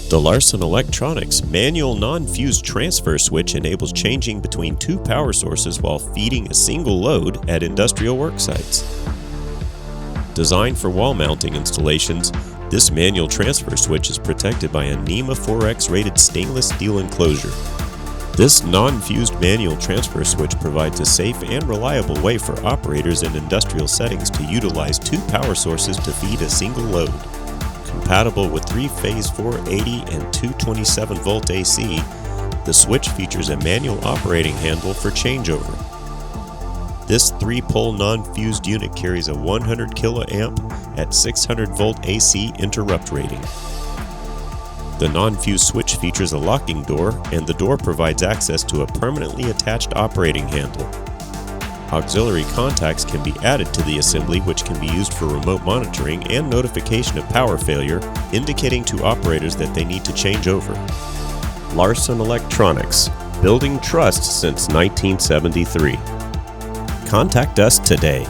The Larson Electronics manual non-fused transfer switch enables changing between two power sources while feeding a single load at industrial work sites. Designed for wall mounting installations, this manual transfer switch is protected by a NEMA 4X rated stainless steel enclosure. This non-fused manual transfer switch provides a safe and reliable way for operators in industrial settings to utilize two power sources to feed a single load. Compatible with 3-phase 480 and 227-volt AC, the switch features a manual operating handle for changeover. This 3-pole non-fused unit carries a 100 kA at 600-volt AC interrupt rating. The non-fused switch features a locking door, and the door provides access to a permanently attached operating handle. Auxiliary contacts can be added to the assembly, which can be used for remote monitoring and notification of power failure, indicating to operators that they need to change over. Larson Electronics, building trust since 1973. Contact us today.